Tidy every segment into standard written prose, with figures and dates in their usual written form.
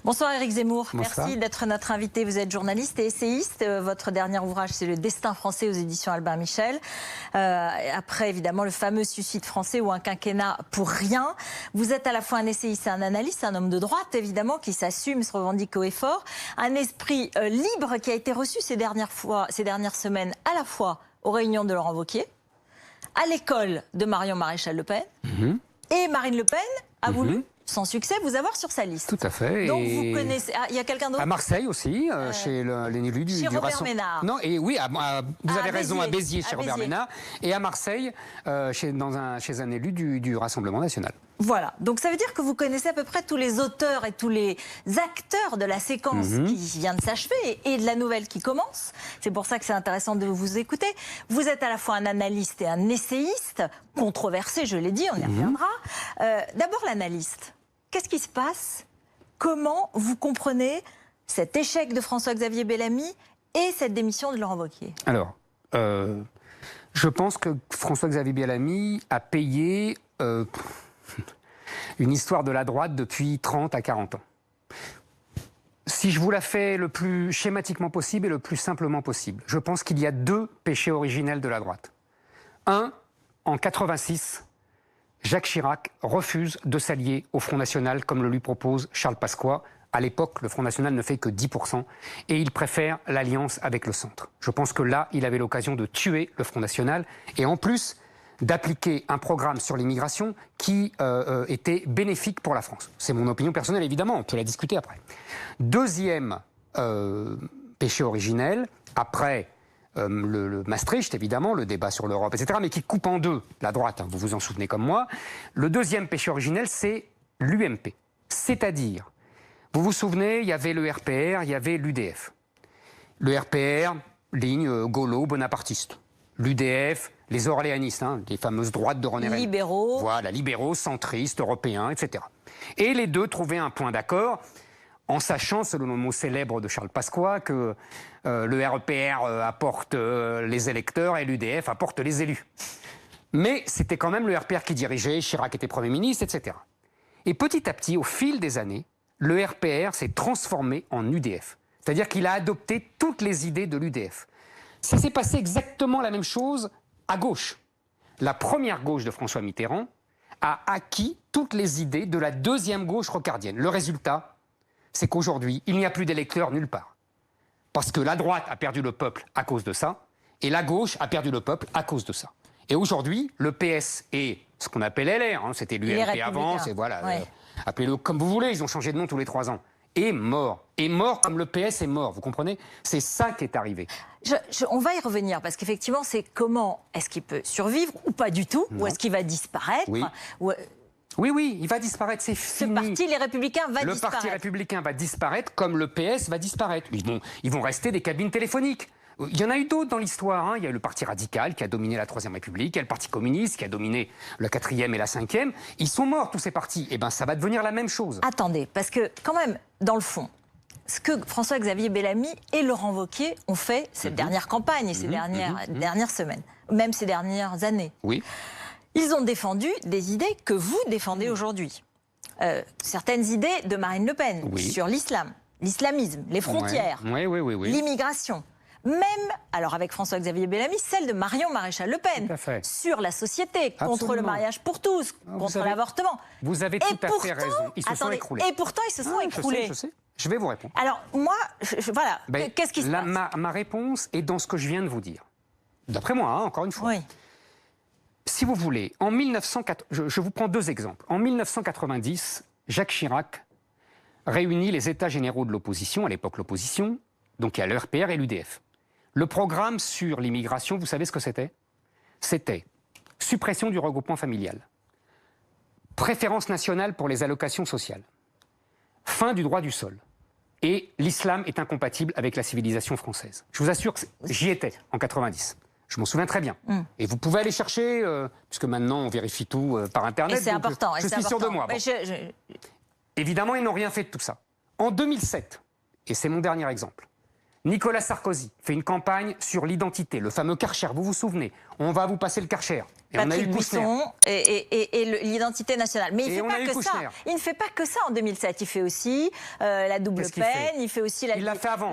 Bonsoir Éric Zemmour, Bonsoir. merci d'être notre invité. Vous êtes journaliste et essayiste. Votre dernier ouvrage, c'est Le Destin français aux éditions Albin Michel. Après, évidemment, le fameux Suicide français ou un quinquennat pour rien. Vous êtes à la fois un essayiste et un analyste, un homme de droite, évidemment, qui s'assume, se revendique haut et fort. Un esprit libre qui a été reçu ces dernières semaines, à la fois aux réunions de Laurent Wauquiez, à l'école de Marion Maréchal Le Pen, et Marine Le Pen a voulu, sans succès, vous avoir sur sa liste. Tout à fait. Donc vous connaissez... Ah, il y a quelqu'un d'autre? À Marseille aussi, chez l'élu du Robert Ménard. Non, et oui, vous avez raison, à Béziers, chez Robert Béziers. Ménard. Et à Marseille, chez un élu du Rassemblement national. Voilà, donc ça veut dire que vous connaissez à peu près tous les auteurs et tous les acteurs de la séquence qui vient de s'achever et de la nouvelle qui commence. C'est pour ça que c'est intéressant de vous écouter. Vous êtes à la fois un analyste et un essayiste, controversé, je l'ai dit, on y reviendra. D'abord l'analyste. Qu'est-ce qui se passe? Comment vous comprenez cet échec de François-Xavier Bellamy et cette démission de Laurent Wauquiez? Alors, je pense que François-Xavier Bellamy a payé... une histoire de la droite depuis 30 à 40 ans. Si je vous la fais le plus schématiquement possible et le plus simplement possible, je pense qu'il y a deux péchés originels de la droite. Un, en 86, Jacques Chirac refuse de s'allier au Front National comme le lui propose Charles Pasqua. À l'époque, le Front National ne fait que 10% et il préfère l'alliance avec le centre. Je pense que là, il avait l'occasion de tuer le Front National et en plus d'appliquer un programme sur l'immigration qui était bénéfique pour la France. C'est mon opinion personnelle, évidemment, on peut la discuter après. Deuxième péché originel, après le Maastricht, évidemment, le débat sur l'Europe, etc., mais qui coupe en deux la droite, hein, vous vous en souvenez comme moi. Le deuxième péché originel, c'est l'UMP. C'est-à-dire, vous vous souvenez, il y avait le RPR, il y avait l'UDF. Le RPR, ligne gaulo-bonapartiste. L'UDF, les orléanistes, hein, les fameuses droites de René Rey. Libéraux. Voilà, libéraux, centristes, européens, etc. Et les deux trouvaient un point d'accord, en sachant, selon le mot célèbre de Charles Pasqua, que le RPR apporte les électeurs et l'UDF apporte les élus. Mais c'était quand même le RPR qui dirigeait, Chirac était Premier ministre, etc. Et petit à petit, au fil des années, le RPR s'est transformé en UDF. C'est-à-dire qu'il a adopté toutes les idées de l'UDF. Ça s'est passé exactement la même chose à gauche. La première gauche de François Mitterrand a acquis toutes les idées de la deuxième gauche rocardienne. Le résultat, c'est qu'aujourd'hui, il n'y a plus d'électeurs nulle part. Parce que la droite a perdu le peuple à cause de ça, et la gauche a perdu le peuple à cause de ça. Et aujourd'hui, le PS et ce qu'on appelle LR, hein, c'était l'UMP avant, c'est voilà, ouais. Appelez-le comme vous voulez, ils ont changé de nom tous les 3 ans. Est mort. Est mort comme le PS est mort, vous comprenez? C'est ça qui est arrivé. On va y revenir, parce qu'effectivement, c'est comment est-ce qu'il peut survivre, ou pas du tout, ou est-ce qu'il va disparaître? Oui. Oui, il va disparaître, c'est fini. Ce parti, les Républicains, va disparaître. Le parti républicain va disparaître comme le PS va disparaître. Ils vont rester des cabines téléphoniques. Il y en a eu d'autres dans l'histoire. Hein. Il y a le Parti radical qui a dominé la Troisième République, il y a le Parti communiste qui a dominé la 4e et la 5e. Ils sont morts, tous ces partis. Eh bien, ça va devenir la même chose. Attendez, parce que quand même, dans le fond, ce que François-Xavier Bellamy et Laurent Wauquiez ont fait cette dernière campagne et ces dernières semaines, même ces dernières années, ils ont défendu des idées que vous défendez aujourd'hui. Certaines idées de Marine Le Pen sur l'islam, l'islamisme, les frontières, l'immigration. Même, alors avec François-Xavier Bellamy, celle de Marion Maréchal Le Pen, sur la société, contre le mariage pour tous, contre l'avortement. Vous avez tout à fait raison, ils se sont écroulés. Et pourtant, ils se sont écroulés. Je sais. Je vais vous répondre. Alors, moi, voilà, qu'est-ce qui se passe? Ma réponse est dans ce que je viens de vous dire. D'après moi, hein, encore une fois. Oui. Si vous voulez, en 1980, je vous prends 2 exemples. En 1990, Jacques Chirac réunit les États généraux de l'opposition, à l'époque l'opposition, donc il y a le RPR et l'UDF. Le programme sur l'immigration, vous savez ce que c'était? C'était suppression du regroupement familial, préférence nationale pour les allocations sociales, fin du droit du sol, et l'islam est incompatible avec la civilisation française. Je vous assure que j'y étais en 90. Je m'en souviens très bien. Et vous pouvez aller chercher, puisque maintenant on vérifie tout par Internet. Et c'est important. Je suis sûr de moi. Bon. Évidemment, ils n'ont rien fait de tout ça. En 2007, et c'est mon dernier exemple, Nicolas Sarkozy fait une campagne sur l'identité, le fameux Karcher, vous vous souvenez? On va vous passer le Karcher. Et Patrick on a eu Buisson et l'identité nationale. Mais il ne fait pas que ça. Kouchner. Il ne fait pas que ça en 2007. Il fait aussi la double peine. Il fait aussi la. Il l'a fait avant.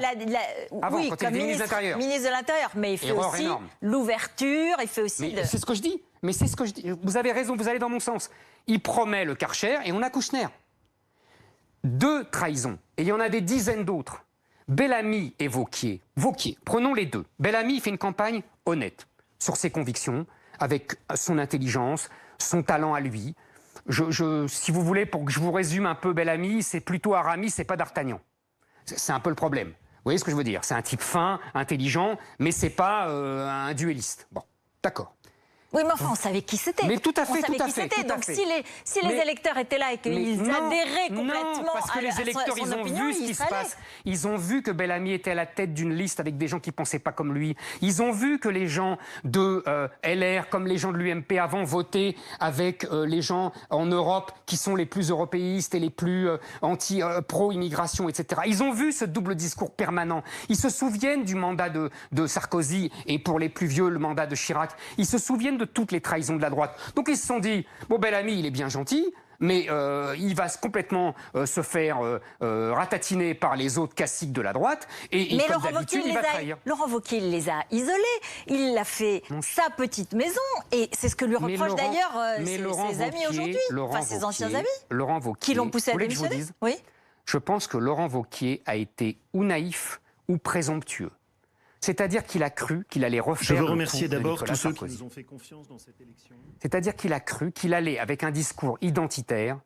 Avant, oui, quand il comme était ministre de l'Intérieur. Ministre de l'Intérieur. Mais il fait Erreur aussi énorme. l'ouverture. Il fait aussi. C'est ce que je dis. Mais c'est ce que je dis. Vous avez raison, vous allez dans mon sens. Il promet le Karcher et on a Kouchner. 2 trahisons. Et il y en a des dizaines d'autres. Bellamy et Wauquiez. Prenons les 2. Bellamy fait une campagne honnête sur ses convictions, avec son intelligence, son talent à lui. Si vous voulez, pour que je vous résume un peu Bellamy, c'est plutôt Aramis, c'est pas d'Artagnan. C'est un peu le problème. Vous voyez ce que je veux dire? C'est un type fin, intelligent, mais c'est pas un duelliste. Bon, d'accord. Oui, mais enfin, on savait qui c'était. Mais tout à fait, on savait tout à qui fait. c'était. Donc, si les électeurs étaient là et qu'ils adhéraient complètement non, parce que les électeurs, ils ont vu ce qui se passe. Ils ont vu que Bellamy était à la tête d'une liste avec des gens qui ne pensaient pas comme lui. Ils ont vu que les gens de LR, comme les gens de l'UMP avant, votaient avec les gens en Europe qui sont les plus européistes et les plus pro-immigration, etc. Ils ont vu ce double discours permanent. Ils se souviennent du mandat de Sarkozy et pour les plus vieux, le mandat de Chirac. Ils se souviennent de toutes les trahisons de la droite. Donc ils se sont dit, bon, Bellamy, il est bien gentil, mais il va complètement se faire ratatiner par les autres caciques de la droite. Et mais comme d'habitude, il va trahir. Laurent Wauquiez les a isolés. Il l'a fait sa petite maison. Et c'est ce que lui reprochent d'ailleurs ses amis aujourd'hui. Enfin, ses anciens amis. Laurent Wauquiez. Qui l'ont poussé à démissionner. Oui. Je pense que Laurent Wauquiez a été ou naïf ou présomptueux. C'est-à-dire qu'il a cru qu'il allait refaire. Je veux remercier d'abord tous ceux qui nous ont fait confiance dans cette élection. C'est-à-dire qu'il a cru qu'il allait, avec un discours identitaire,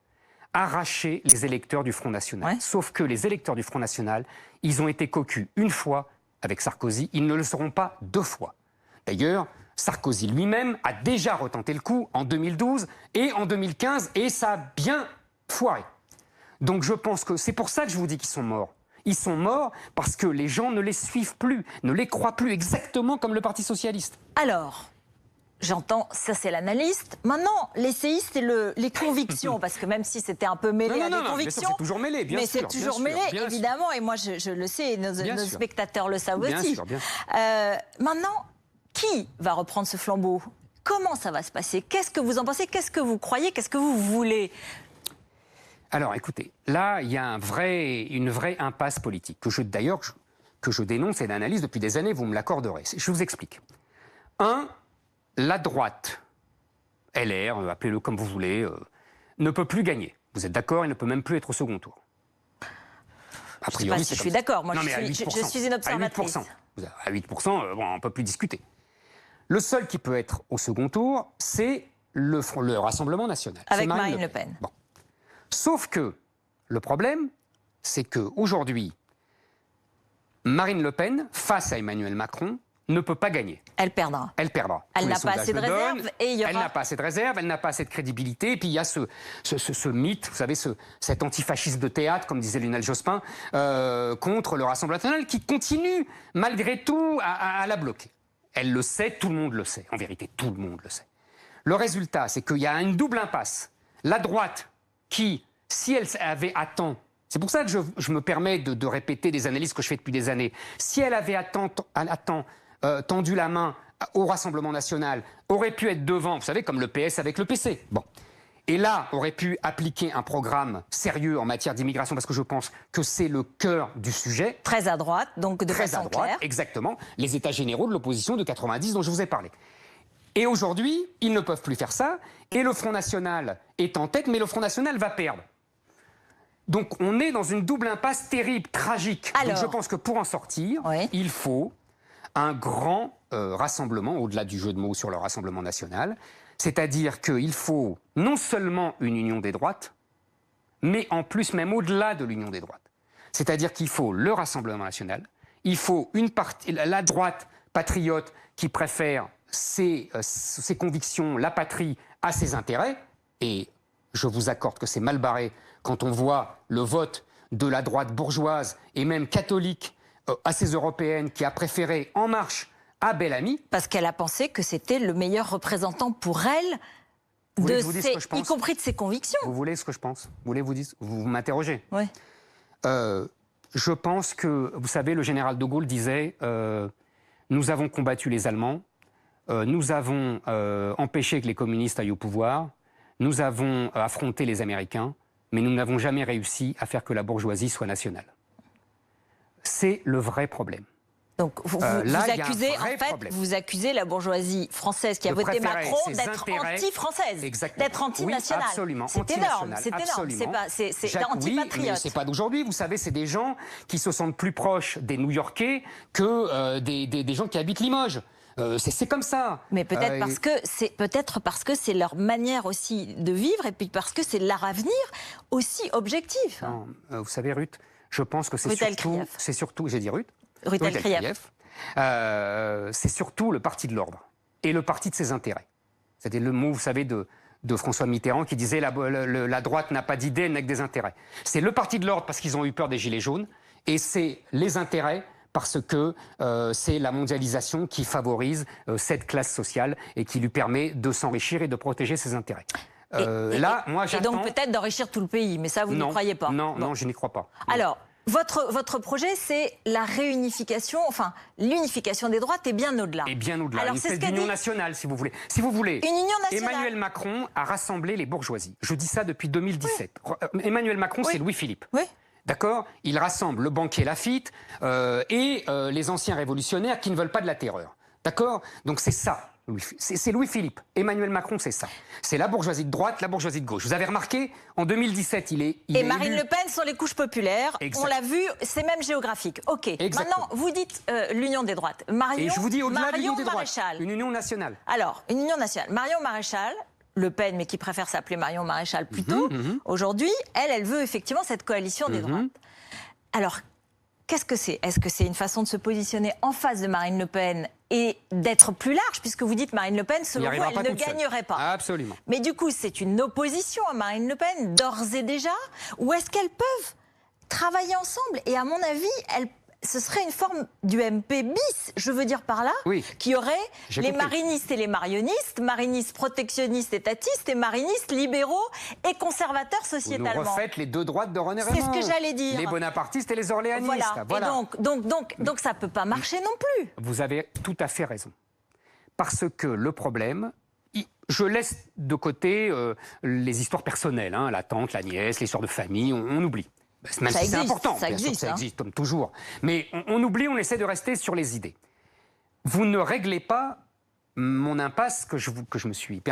arracher les électeurs du Front National. Ouais. Sauf que les électeurs du Front National, ils ont été cocus une fois avec Sarkozy, ils ne le seront pas 2 fois. D'ailleurs, Sarkozy lui-même a déjà retenté le coup en 2012 et en 2015, et ça a bien foiré. Donc je pense que c'est pour ça que je vous dis qu'ils sont morts. Ils sont morts parce que les gens ne les suivent plus, ne les croient plus, exactement comme le Parti socialiste. Alors, j'entends, ça c'est l'analyste. Maintenant, les séistes et les convictions, parce que même si c'était un peu mêlé à des convictions... c'est toujours mêlé, bien sûr. Mais c'est toujours mêlé, évidemment, et moi je le sais, et nos spectateurs le savent aussi. Maintenant, qui va reprendre ce flambeau? Comment ça va se passer? Qu'est-ce que vous en pensez? Qu'est-ce que vous croyez? Qu'est-ce que vous voulez? Alors, écoutez, là, il y a une vraie impasse politique, que je dénonce et d'analyse depuis des années, vous me l'accorderez. Je vous explique. 1, la droite, LR, appelez-le comme vous voulez, ne peut plus gagner. Vous êtes d'accord? Elle ne peut même plus être au second tour. A priori, je sais pas si je suis d'accord. Moi, je suis une observatrice. À 8%, on ne peut plus discuter. Le seul qui peut être au second tour, c'est le Rassemblement national. Avec Marine Le Pen. Bon. Sauf que le problème, c'est qu'aujourd'hui, Marine Le Pen, face à Emmanuel Macron, ne peut pas gagner. Elle perdra. Elle perdra. Elle n'a pas assez de réserve et il y aura... Elle n'a pas assez de réserve, elle n'a pas assez de crédibilité. Et puis il y a ce mythe, vous savez, cet antifascisme de théâtre, comme disait Lionel Jospin, contre le Rassemblement national, qui continue, malgré tout, à la bloquer. Elle le sait, tout le monde le sait. En vérité, tout le monde le sait. Le résultat, c'est qu'il y a une double impasse. La droite, qui, si elle avait à temps, c'est pour ça que je me permets de répéter des analyses que je fais depuis des années, si elle avait à temps tendu la main au Rassemblement national, aurait pu être devant, vous savez, comme le PS avec le PC. Bon. Et là, aurait pu appliquer un programme sérieux en matière d'immigration, parce que je pense que c'est le cœur du sujet. Très à droite, donc de façon claire. Très à droite, exactement. Les états généraux de l'opposition de 90 dont je vous ai parlé. Et aujourd'hui, ils ne peuvent plus faire ça. Et le Front National est en tête, mais le Front National va perdre. Donc on est dans une double impasse terrible, tragique. Alors, donc je pense que pour en sortir, il faut un grand rassemblement, au-delà du jeu de mots sur le Rassemblement national. C'est-à-dire qu'il faut non seulement une union des droites, mais en plus même au-delà de l'union des droites. C'est-à-dire qu'il faut le Rassemblement national, il faut la droite patriote qui préfère ses convictions, la patrie, à ses intérêts. Et je vous accorde que c'est mal barré quand on voit le vote de la droite bourgeoise et même catholique à ces européennes qui a préféré En Marche à Bellamy. Parce qu'elle a pensé que c'était le meilleur représentant pour elle, y compris de ses convictions. Vous voulez ce que je pense? Vous m'interrogez? Oui. Je pense que, vous savez, le général de Gaulle disait nous avons combattu les Allemands, nous avons empêché que les communistes aillent au pouvoir, nous avons affronté les Américains, mais nous n'avons jamais réussi à faire que la bourgeoisie soit nationale. C'est le vrai problème. Donc vous accusez la bourgeoisie française qui a voté Macron d'être anti-française, d'être anti-nationale. Oui, absolument. C'est énorme, c'est énorme. C'est anti-patriote. Oui, mais c'est pas d'aujourd'hui. Vous savez, c'est des gens qui se sentent plus proches des New-Yorkais que des gens qui habitent Limoges. C'est comme ça. Mais peut-être parce que c'est leur manière aussi de vivre et puis parce que c'est leur avenir aussi objectif. Non, vous savez, Ruth, je pense que c'est surtout, j'ai dit Ruth. C'est surtout le parti de l'ordre et le parti de ses intérêts. C'était le mot, vous savez, de François Mitterrand qui disait la droite n'a pas d'idées, elle n'a que des intérêts. C'est le parti de l'ordre parce qu'ils ont eu peur des gilets jaunes et c'est les intérêts parce que c'est la mondialisation qui favorise cette classe sociale et qui lui permet de s'enrichir et de protéger ses intérêts. Moi, et donc peut-être d'enrichir tout le pays, mais ça, vous ne croyez pas? Non, je n'y crois pas. Non. Alors, votre projet, c'est la réunification, enfin, l'unification des droites et bien au-delà. Et bien au-delà, une espèce d'union nationale, si vous voulez. Si vous voulez, une union nationale. Emmanuel Macron a rassemblé les bourgeoisies. Je dis ça depuis 2017. Oui. Emmanuel Macron, c'est Louis-Philippe. Oui. D'accord? Il rassemble le banquier Laffitte et les anciens révolutionnaires qui ne veulent pas de la terreur. D'accord? Donc c'est ça. C'est Louis-Philippe. Emmanuel Macron, c'est ça. C'est la bourgeoisie de droite, la bourgeoisie de gauche. Vous avez remarqué, en 2017, il est Marine élu. Le Pen sont les couches populaires. Exact. On l'a vu, c'est même géographique. OK. Exactement. Maintenant, vous dites l'union des droites. Et je vous dis au-delà de l'union des droites, Maréchal. une union nationale. Alors, une union nationale. Marion Maréchal, Le Pen, mais qui préfère s'appeler Marion Maréchal plutôt, aujourd'hui, elle veut effectivement cette coalition des droites. Alors, qu'est-ce que c'est? Est-ce que c'est une façon de se positionner en face de Marine Le Pen et d'être plus large, puisque vous dites Marine Le Pen, selon vous, elle ne gagnerait pas. Absolument. Mais du coup, c'est une opposition à Marine Le Pen, d'ores et déjà, ou est-ce qu'elles peuvent travailler ensemble? Et à mon avis, ce serait une forme du MP bis, je veux dire par là, qui aurait les marinistes et les marionnistes, marinistes protectionnistes étatistes et marinistes libéraux et conservateurs sociétalement. Vous nous refaites les deux droites de René Raymond. C'est ce que j'allais dire. Les bonapartistes et les orléanistes. Voilà. Et donc ça ne peut pas marcher non plus. Vous avez tout à fait raison. Parce que le problème, je laisse de côté les histoires personnelles, hein, la tante, la nièce, les histoires de famille, on oublie. Même si c'est important, bien sûr, ça existe comme toujours. Mais on oublie, on essaie de rester sur les idées. Vous ne réglez pas mon impasse que je me suis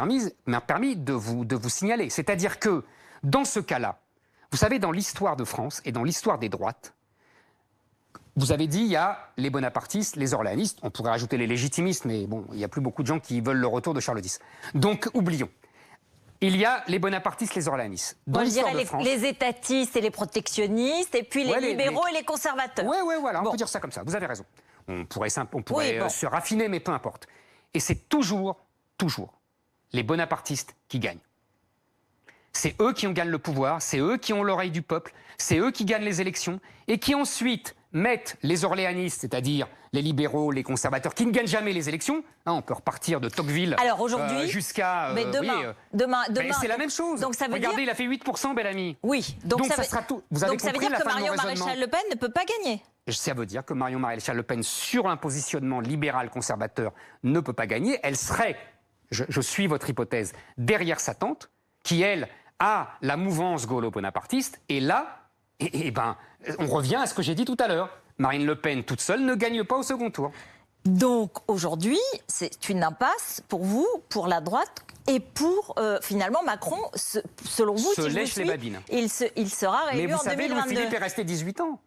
m'a permis de vous signaler. C'est-à-dire que, dans ce cas-là, vous savez, dans l'histoire de France et dans l'histoire des droites, vous avez dit, il y a les bonapartistes, les orléanistes, on pourrait rajouter les légitimistes, mais bon, il n'y a plus beaucoup de gens qui veulent le retour de Charles X. Donc, oublions. Il y a les bonapartistes, les orléanistes. Moi, je dirais les étatistes et les protectionnistes, et puis les libéraux et les conservateurs. Oui, voilà, on peut dire ça comme ça, vous avez raison. On pourrait se raffiner, mais peu importe. Et c'est toujours les bonapartistes qui gagnent. C'est eux qui gagnent le pouvoir, c'est eux qui ont l'oreille du peuple, c'est eux qui gagnent les élections, et qui ensuite mettent les orléanistes, c'est-à-dire les libéraux, les conservateurs, qui ne gagnent jamais les élections. Hein, on peut repartir de Tocqueville jusqu'à... mais demain c'est la même chose. Donc ça veut Regardez, il a fait 8%, Bellamy. Oui. Donc ça sera tout. Vous avez compris dire la que fin de mon Marion raisonnement. Maréchal Le Pen ne peut pas gagner. Ça veut dire que Marion Maréchal Le Pen, sur un positionnement libéral-conservateur, ne peut pas gagner. Elle serait, je suis votre hypothèse, derrière sa tante, qui, elle, a la mouvance gaulo-bonapartiste. Et là, on revient à ce que j'ai dit tout à l'heure. Marine Le Pen, toute seule, ne gagne pas au second tour. Donc, aujourd'hui, c'est une impasse pour vous, pour la droite, et pour, finalement, Macron, selon vous, se lèche les babines. Il sera réélu en 2022. Mais vous savez, Louis-Philippe est resté 18 ans.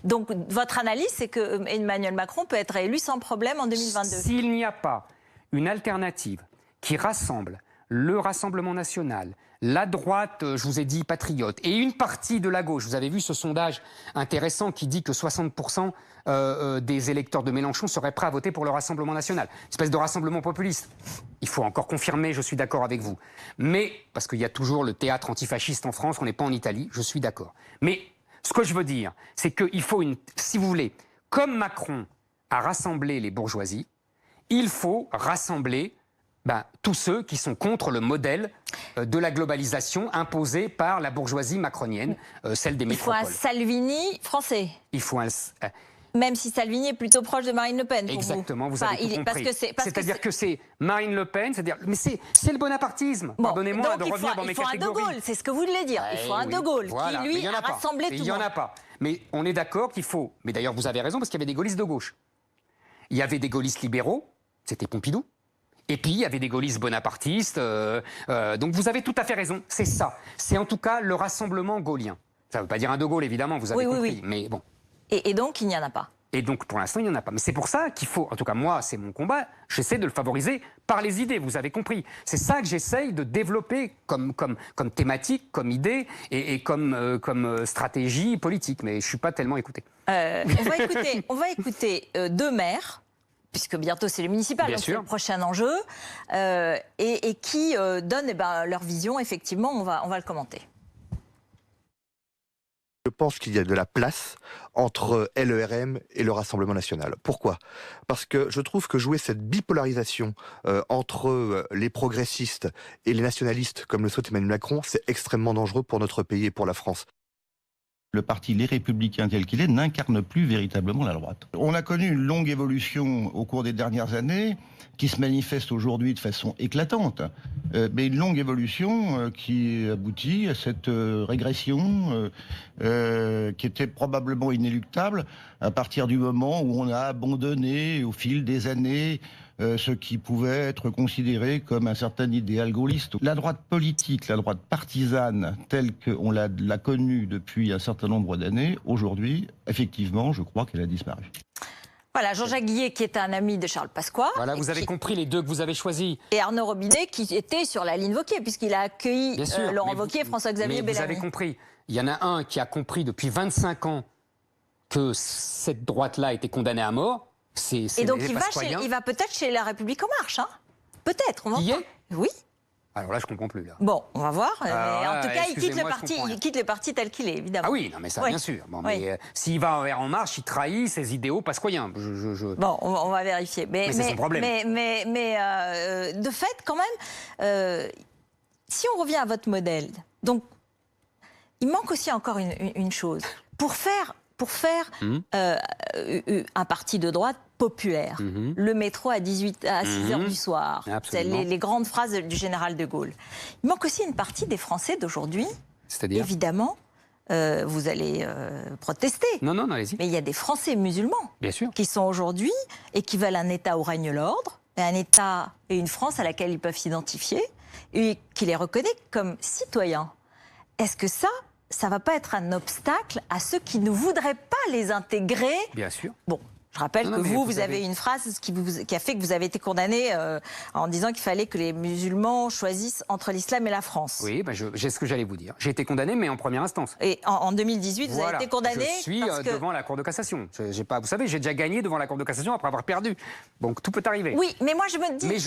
Donc, votre analyse, c'est que Emmanuel Macron peut être réélu sans problème en 2022. S'il n'y a pas une alternative qui rassemble le Rassemblement national, la droite, je vous ai dit, patriote, et une partie de la gauche. Vous avez vu ce sondage intéressant qui dit que 60% des électeurs de Mélenchon seraient prêts à voter pour le Rassemblement national. Une espèce de rassemblement populiste. Il faut encore confirmer, je suis d'accord avec vous. Mais, parce qu'il y a toujours le théâtre antifasciste en France, on n'est pas en Italie, je suis d'accord. Mais ce que je veux dire, c'est qu'il faut si vous voulez, comme Macron a rassemblé les bourgeoisies, il faut rassembler tous ceux qui sont contre le modèle de la globalisation imposée par la bourgeoisie macronienne, celle des métropoles. Il faut un Salvini français. Il faut un... Même si Salvini est plutôt proche de Marine Le Pen. Pour Exactement, vous avez tout compris. C'est-à-dire que c'est Marine Le Pen, mais c'est le bonapartisme. Pardonnez-moi de revenir dans mes catégories. Il faut un De Gaulle, c'est ce que vous voulez dire. Il faut un De Gaulle qui, lui, a rassemblé tout le monde. Il n'y en a pas. Mais on est d'accord qu'il faut... Mais d'ailleurs, vous avez raison, parce qu'il y avait des gaullistes de gauche. Il y avait des gaullistes libéraux, c'était Pompidou. Et puis, il y avait des gaullistes bonapartistes. Donc, vous avez tout à fait raison. C'est ça. C'est en tout cas le rassemblement gaullien. Ça ne veut pas dire un De Gaulle, évidemment, vous avez compris. Oui. Mais bon. Et donc, il n'y en a pas. Et donc, pour l'instant, il n'y en a pas. Mais c'est pour ça qu'il faut, en tout cas moi, c'est mon combat, j'essaie de le favoriser par les idées, vous avez compris. C'est ça que j'essaye de développer comme thématique, comme idée et comme stratégie politique. Mais je ne suis pas tellement écouté. On va écouter deux maires, puisque bientôt c'est le municipal, donc c'est le prochain enjeu, et qui donnent leur vision, effectivement, on va le commenter. Je pense qu'il y a de la place entre LREM et le Rassemblement national. Pourquoi ? Parce que je trouve que jouer cette bipolarisation entre les progressistes et les nationalistes, comme le souhaite Emmanuel Macron, c'est extrêmement dangereux pour notre pays et pour la France. Le parti Les Républicains tel qu'il est n'incarne plus véritablement la droite. On a connu une longue évolution au cours des dernières années qui se manifeste aujourd'hui de façon éclatante, mais une longue évolution qui aboutit à cette régression qui était probablement inéluctable à partir du moment où on a abandonné au fil des années ce qui pouvait être considéré comme un certain idéal gaulliste. La droite politique, la droite partisane, telle qu'on l'a connue depuis un certain nombre d'années, aujourd'hui, effectivement, je crois qu'elle a disparu. Voilà, Jean-Jacques Guillet, qui est un ami de Charles Pasqua. Voilà, vous avez compris les deux que vous avez choisis. Et Arnaud Robinet, qui était sur la ligne Wauquiez, puisqu'il a accueilli Laurent Wauquiez et François-Xavier Bellamy. Vous avez compris. Il y en a un qui a compris depuis 25 ans que cette droite-là était condamnée à mort. Et donc il va peut-être chez La République En Marche, hein. Peut-être. On va voir. Oui. Alors là, je comprends plus. Là. Bon, on va voir. Mais en tout cas, il quitte le parti tel qu'il est, évidemment. Ah oui, non, mais ça, bien sûr. Bon, mais s'il va en marche, il trahit ses idéaux pasquoyens. Bon, on va vérifier. Mais c'est son problème. Mais de fait, quand même, si on revient à votre modèle, donc il manque aussi encore une chose. Pour faire un parti de droite populaire, le métro à 6 heures du soir, c'est les grandes phrases du général de Gaulle. Il manque aussi une partie des Français d'aujourd'hui. C'est-à-dire ? Évidemment, vous allez protester. Non, allez-y. Mais il y a des Français musulmans, bien sûr, qui sont aujourd'hui et qui veulent un État où règne l'ordre, un État et une France à laquelle ils peuvent s'identifier et qui les reconnaît comme citoyens. Est-ce que ça ne va pas être un obstacle à ceux qui ne voudraient pas les intégrer? Bien sûr. Bon, je rappelle que vous avez une phrase qui a fait que vous avez été condamné en disant qu'il fallait que les musulmans choisissent entre l'islam et la France. Oui, j'ai ce que j'allais vous dire. J'ai été condamné, mais en première instance. Et en 2018, vous avez été condamné. Je suis devant la Cour de cassation. Vous savez, j'ai déjà gagné devant la Cour de cassation après avoir perdu. Donc tout peut arriver. Oui, mais moi je me dis,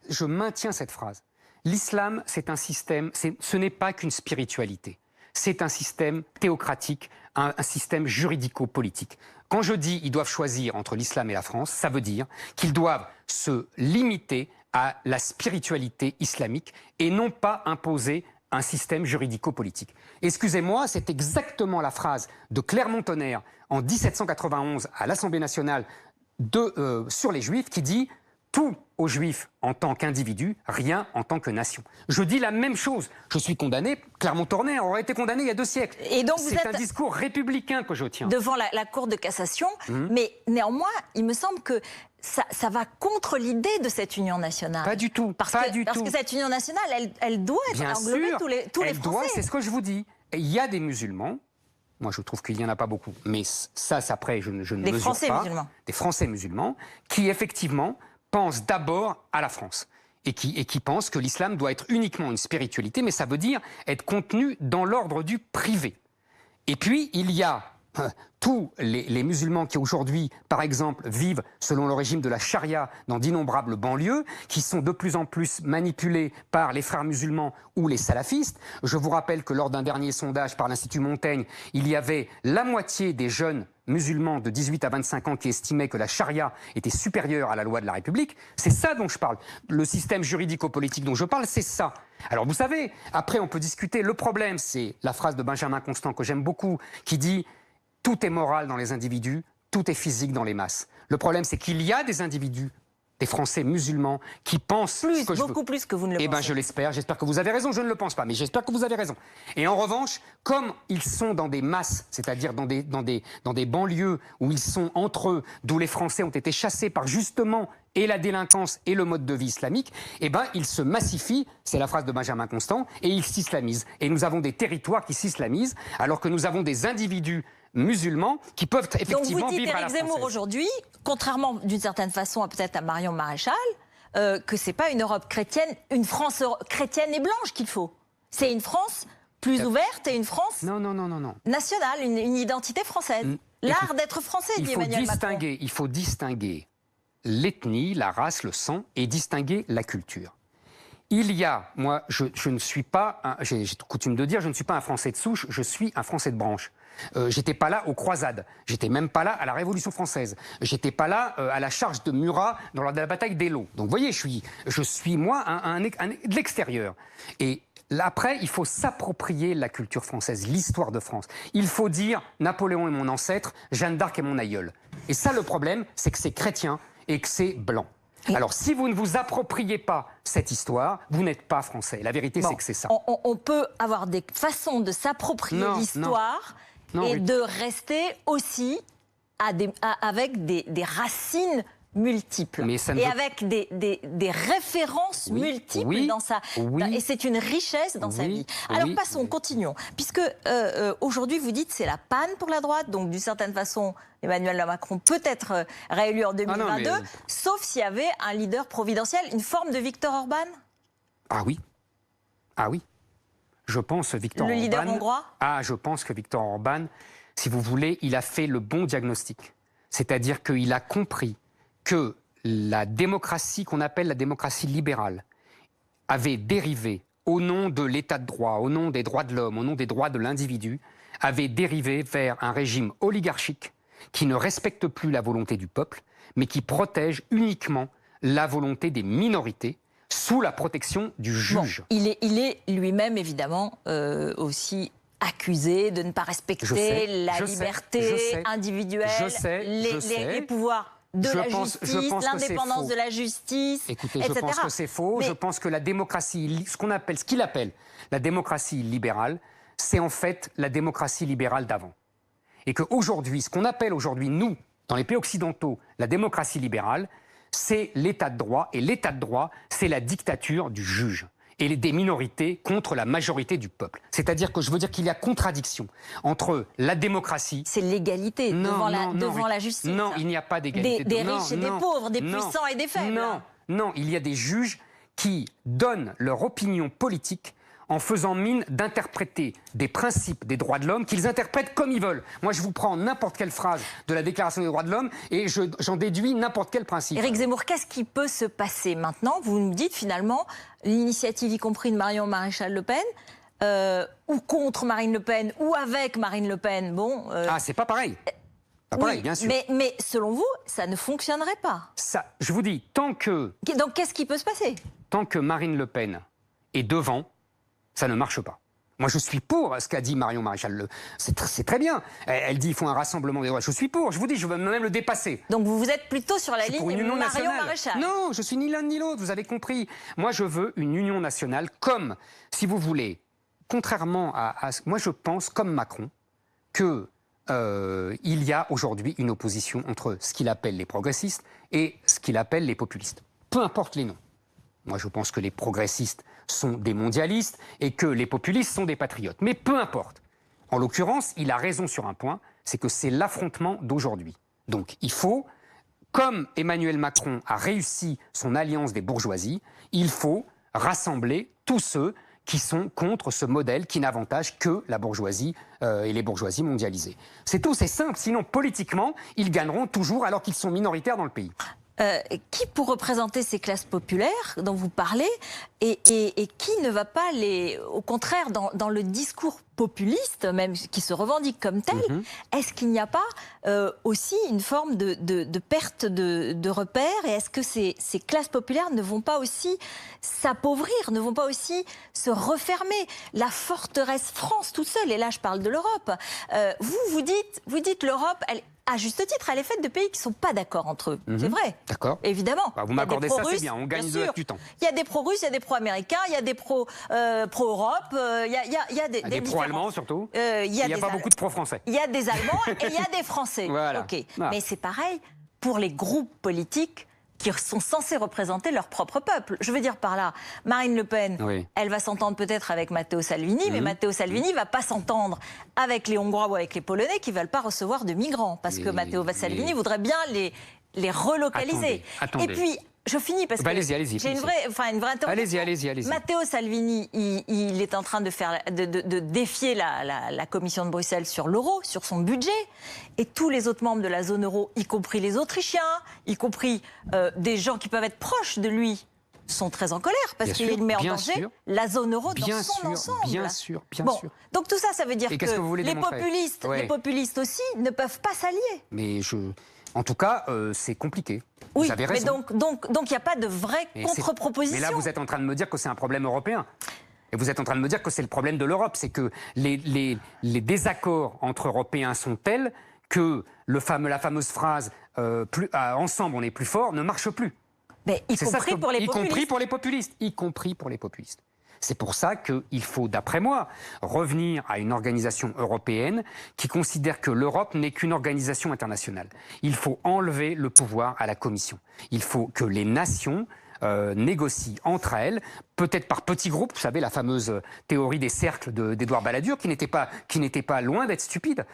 je maintiens cette phrase. L'islam, c'est un système, ce n'est pas qu'une spiritualité. C'est un système théocratique, un système juridico-politique. Quand je dis qu'ils doivent choisir entre l'islam et la France, ça veut dire qu'ils doivent se limiter à la spiritualité islamique et non pas imposer un système juridico-politique. Excusez-moi, c'est exactement la phrase de Clermont-Tonnerre en 1791 à l'Assemblée nationale sur les Juifs qui dit « Tout aux Juifs en tant qu'individus, rien en tant que nation ». Je dis la même chose. Je suis condamné, Clermont-Tonnerre aurait été condamné il y a 2 siècles. Et donc c'est un discours républicain que je tiens. Devant la Cour de cassation, mais néanmoins, il me semble que ça va contre l'idée de cette union nationale. Pas du tout. Parce que cette union nationale, elle doit englober tous les Français. C'est ce que je vous dis. Et il y a des musulmans. Moi, je trouve qu'il n'y en a pas beaucoup. Mais ça, après, je ne mesure pas. Des Français musulmans qui, effectivement, pensent d'abord à la France et qui pensent que l'islam doit être uniquement une spiritualité, mais ça veut dire être contenu dans l'ordre du privé. Et puis, il y a tous les musulmans qui aujourd'hui, par exemple, vivent selon le régime de la charia dans d'innombrables banlieues, qui sont de plus en plus manipulés par les frères musulmans ou les salafistes. Je vous rappelle que lors d'un dernier sondage par l'Institut Montaigne, il y avait la moitié des jeunes musulmans de 18 à 25 ans qui estimaient que la charia était supérieure à la loi de la République. C'est ça dont je parle. Le système juridico-politique dont je parle, c'est ça. Alors vous savez, après on peut discuter. Le problème, c'est la phrase de Benjamin Constant que j'aime beaucoup, qui dit « Tout est moral dans les individus, tout est physique dans les masses ». Le problème, c'est qu'il y a des individus, des Français musulmans, qui pensent... Beaucoup plus que vous ne le pensez. Eh bien, je l'espère. J'espère que vous avez raison. Je ne le pense pas, mais j'espère que vous avez raison. Et en revanche, comme ils sont dans des masses, c'est-à-dire dans des banlieues où ils sont entre eux, d'où les Français ont été chassés par justement et la délinquance et le mode de vie islamique, eh ben, ils se massifient, c'est la phrase de Benjamin Constant, et ils s'islamisent. Et nous avons des territoires qui s'islamisent, alors que nous avons des individus musulmans qui peuvent effectivement vivre à la française. Donc vous dites, Éric Zemmour, aujourd'hui, contrairement d'une certaine façon peut-être à Marion Maréchal, que c'est pas une Europe chrétienne, une France chrétienne et blanche qu'il faut. C'est une France plus ouverte et une France nationale, une identité française. L'art d'être français, dit Emmanuel Macron. Il faut distinguer l'ethnie, la race, le sang, et distinguer la culture. Il y a, moi, je ne suis pas, j'ai coutume de dire, je ne suis pas un Français de souche, je suis un Français de branche. J'étais pas là aux croisades, j'étais même pas là à la Révolution française, j'étais pas là à la charge de Murat lors de la bataille d'Eylau. Donc vous voyez, je suis moi de l'extérieur. Et là, après, il faut s'approprier la culture française, l'histoire de France. Il faut dire Napoléon est mon ancêtre, Jeanne d'Arc est mon aïeul. Et ça, le problème, c'est que c'est chrétien et que c'est blanc. Alors, si vous ne vous appropriez pas cette histoire, vous n'êtes pas français. La vérité, c'est que c'est ça. On peut avoir des façons de s'approprier l'histoire et de rester aussi avec des racines multiples et avec des références multiples dans sa... Et c'est une richesse dans sa vie. Alors passons, continuons. Puisque aujourd'hui, vous dites c'est la panne pour la droite, donc d'une certaine façon, Emmanuel Macron peut être réélu en 2022, sauf s'il y avait un leader providentiel, une forme de Viktor Orban. Ah oui. Ah oui. Je pense Viktor Orban... Le leader hongrois. Je pense que Viktor Orban, si vous voulez, il a fait le bon diagnostic. C'est-à-dire qu'il a compris que la démocratie qu'on appelle la démocratie libérale avait dérivé au nom de l'état de droit, au nom des droits de l'homme, au nom des droits de l'individu, avait dérivé vers un régime oligarchique qui ne respecte plus la volonté du peuple, mais qui protège uniquement la volonté des minorités sous la protection du juge. Il est lui-même évidemment aussi accusé de ne pas respecter la liberté individuelle, les pouvoirs de la justice, l'indépendance de la justice, écoutez, etc. Je pense que c'est faux. Je pense que la démocratie, ce qu'il appelle la démocratie libérale, c'est en fait la démocratie libérale d'avant. Et qu'aujourd'hui, ce qu'on appelle aujourd'hui, nous, dans les pays occidentaux, la démocratie libérale, c'est l'état de droit. Et l'état de droit, c'est la dictature du juge et des minorités contre la majorité du peuple. C'est-à-dire que je veux dire qu'il y a contradiction entre la démocratie... C'est l'égalité devant la justice. Non, il n'y a pas d'égalité. Des riches et des pauvres, des puissants et des faibles. Non, il y a des juges qui donnent leur opinion politique en faisant mine d'interpréter des principes des droits de l'homme qu'ils interprètent comme ils veulent. Moi, je vous prends n'importe quelle phrase de la Déclaration des droits de l'homme et j'en déduis n'importe quel principe. Éric Zemmour, qu'est-ce qui peut se passer maintenant? Vous nous dites finalement l'initiative, y compris de Marion Maréchal Le Pen, ou contre Marine Le Pen, ou avec Marine Le Pen. Bon. C'est pas pareil. Pas pareil, bien sûr. Mais selon vous, ça ne fonctionnerait pas. Ça, je vous dis, tant que... Donc qu'est-ce qui peut se passer? Tant que Marine Le Pen est devant, ça ne marche pas. Moi, je suis pour ce qu'a dit Marion Maréchal. C'est très bien. Elle dit qu'il faut un rassemblement des droits. Je suis pour. Je vous dis, je veux même le dépasser. Donc vous êtes plutôt sur la ligne Marion Maréchal? Non, je suis ni l'un ni l'autre. Vous avez compris. Moi, je veux une union nationale comme, si vous voulez, contrairement à moi, je pense, comme Macron, que il y a aujourd'hui une opposition entre ce qu'il appelle les progressistes et ce qu'il appelle les populistes. Peu importe les noms. Moi, je pense que les progressistes sont des mondialistes et que les populistes sont des patriotes. Mais peu importe. En l'occurrence, il a raison sur un point, c'est que c'est l'affrontement d'aujourd'hui. Donc, il faut, comme Emmanuel Macron a réussi son alliance des bourgeoisies, il faut rassembler tous ceux qui sont contre ce modèle qui n'avantage que la bourgeoisie et les bourgeoisies mondialisées. C'est tout, c'est simple. Sinon, politiquement, ils gagneront toujours alors qu'ils sont minoritaires dans le pays. Qui pour représenter ces classes populaires dont vous parlez et qui ne va pas au contraire dans le discours populiste, même qui se revendique comme tel, est-ce qu'il n'y a pas aussi une forme de perte de repères et est-ce que ces classes populaires ne vont pas aussi s'appauvrir, ne vont pas aussi se refermer? La forteresse France toute seule, et là je parle de l'Europe, vous dites l'Europe, à juste titre, elle est faite de pays qui ne sont pas d'accord entre eux. C'est vrai. D'accord. Évidemment. Bah, vous m'accordez ça, c'est bien. On gagne du temps. Il y a des pro-russes, il y a des pro-américains, il y a des pro-Europe, il y a des pro-allemands surtout. Il n'y a pas beaucoup de pro-français. Il y a des Allemands et il y a des Français. Voilà. Okay. Mais c'est pareil pour les groupes politiques qui sont censés représenter leur propre peuple. Je veux dire par là, Marine Le Pen, elle va s'entendre peut-être avec Matteo Salvini, mais Matteo Salvini ne va pas s'entendre avec les Hongrois ou avec les Polonais qui ne veulent pas recevoir de migrants, parce que Matteo Salvini voudrait bien les relocaliser. Attendez. Et puis, je finis parce que allez-y, j'ai une vraie interrogation. Allez-y. Matteo Salvini, il est en train de défier la Commission de Bruxelles sur l'euro, sur son budget. Et tous les autres membres de la zone euro, y compris les Autrichiens, y compris des gens qui peuvent être proches de lui, sont très en colère parce qu'il met en danger la zone euro dans son ensemble. Bien sûr. Donc tout ça, ça veut dire que les populistes aussi ne peuvent pas s'allier. En tout cas, c'est compliqué. Oui, vous avez raison. mais donc il n'y a pas de vraie contre-proposition. Mais là, vous êtes en train de me dire que c'est un problème européen. Et vous êtes en train de me dire que c'est le problème de l'Europe. C'est que les désaccords entre Européens sont tels que la fameuse phrase ensemble on est plus fort ne marche plus. Mais y compris pour les populistes. C'est pour ça qu'il faut, d'après moi, revenir à une organisation européenne qui considère que l'Europe n'est qu'une organisation internationale. Il faut enlever le pouvoir à la Commission. Il faut que les nations négocient entre elles, peut-être par petits groupes, vous savez, la fameuse théorie des cercles d'Édouard Balladur, qui n'était pas loin d'être stupide.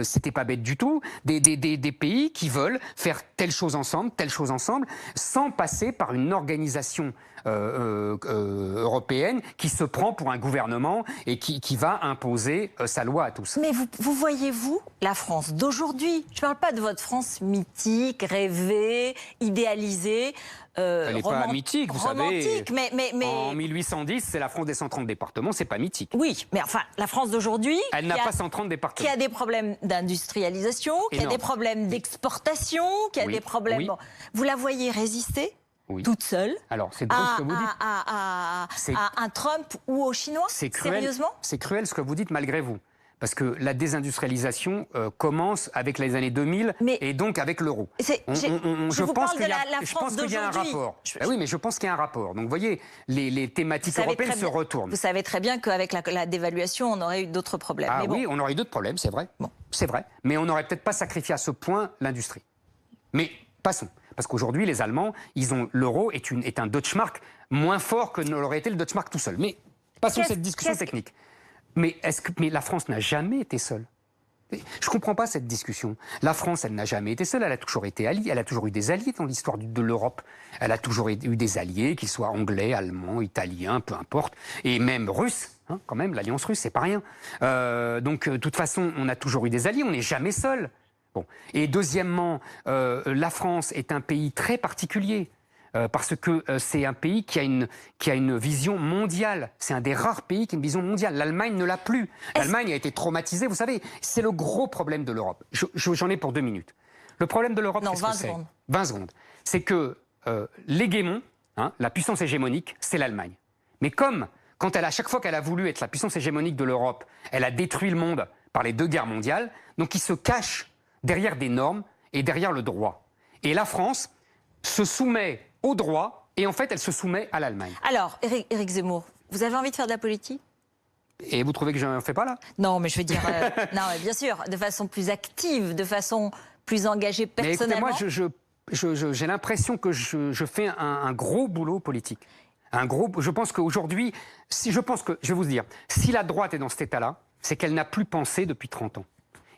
C'était pas bête du tout. Des pays qui veulent faire telle chose ensemble, sans passer par une organisation européenne qui se prend pour un gouvernement et qui va imposer sa loi à tous. Mais vous voyez-vous la France d'aujourd'hui? Je ne parle pas de votre France mythique, rêvée, idéalisée. Elle n'est pas mythique, vous savez. Mais... En 1810, c'est la France des 130 départements, c'est pas mythique. Oui, mais enfin, la France d'aujourd'hui... Elle n'a pas 130 départements. Qui a des problèmes d'industrialisation, qui a des problèmes d'exportation, qui a des problèmes... Bon, vous la voyez résister toute seule c'est drôle ce que vous dites. À un Trump ou aux Chinois? Sérieusement? C'est cruel ce que vous dites malgré vous. Parce que la désindustrialisation commence avec les années 2000 et donc avec l'euro. Je pense qu'il y a un rapport. Oui, mais je pense qu'il y a un rapport. Donc vous voyez, les thématiques européennes se retournent. Vous savez très bien qu'avec la dévaluation, on aurait eu d'autres problèmes. Oui, on aurait eu d'autres problèmes, c'est vrai. C'est vrai. Mais on n'aurait peut-être pas sacrifié à ce point l'industrie. Mais passons. Parce qu'aujourd'hui, les Allemands, l'euro est un Deutschmark moins fort que ne l'aurait été le Deutschmark tout seul. Mais passons cette discussion technique. Mais la France n'a jamais été seule. Je ne comprends pas cette discussion. La France, elle n'a jamais été seule. Elle a toujours été alliée. Elle a toujours eu des alliés dans l'histoire de l'Europe. Elle a toujours eu des alliés, qu'ils soient anglais, allemands, italiens, peu importe. Et même russes. Quand même, l'alliance russe, c'est pas rien. Donc, de toute façon, on a toujours eu des alliés. On n'est jamais seul. Bon. Et deuxièmement, la France est un pays très particulier. Parce que c'est un pays qui a une vision mondiale. C'est un des rares pays qui a une vision mondiale. L'Allemagne ne l'a plus. L'Allemagne a été traumatisée. Vous savez, c'est le gros problème de l'Europe. J'en ai pour 2 minutes. Le problème de l'Europe, c'est 20 secondes. 20 secondes. C'est que l'hégémon, la puissance hégémonique, c'est l'Allemagne. Mais à chaque fois qu'elle a voulu être la puissance hégémonique de l'Europe, elle a détruit le monde par les 2 guerres mondiales. Donc il se cache derrière des normes et derrière le droit. Et la France se soumet au droit, et en fait, elle se soumet à l'Allemagne. Alors, Éric Zemmour, vous avez envie de faire de la politique? Et vous trouvez que je n'en fais pas, là? Non, mais je veux dire, non, mais bien sûr, de façon plus active, de façon plus engagée personnellement. Mais écoutez, moi, j'ai l'impression que je fais un gros boulot politique. Je pense qu'aujourd'hui, je vais vous dire, si la droite est dans cet état-là, c'est qu'elle n'a plus pensé depuis 30 ans.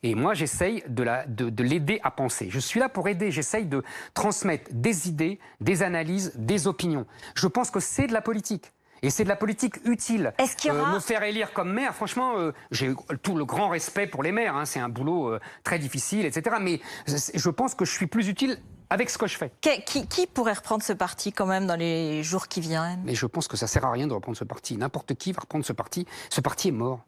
Et moi, j'essaye de l'aider à penser. Je suis là pour aider, j'essaye de transmettre des idées, des analyses, des opinions. Je pense que c'est de la politique. Et c'est de la politique utile. Est-ce qu'il y aura... me faire élire comme maire, franchement, j'ai tout le grand respect pour les maires. Hein, c'est un boulot très difficile, etc. Mais je pense que je suis plus utile avec ce que je fais. Qui pourrait reprendre ce parti quand même dans les jours qui viennent? Mais je pense que ça sert à rien de reprendre ce parti. N'importe qui va reprendre ce parti. Ce parti est mort.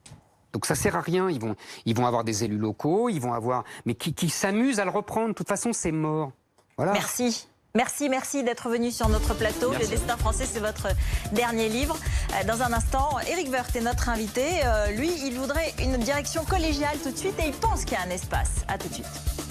Donc ça sert à rien. Ils vont avoir des élus locaux, ils vont avoir... Mais qui s'amusent à le reprendre. De toute façon, c'est mort. Voilà. Merci. Merci d'être venu sur notre plateau. Merci. Le destin français, c'est votre dernier livre. Dans un instant, Éric Woerth est notre invité. Lui, il voudrait une direction collégiale tout de suite et il pense qu'il y a un espace. À tout de suite.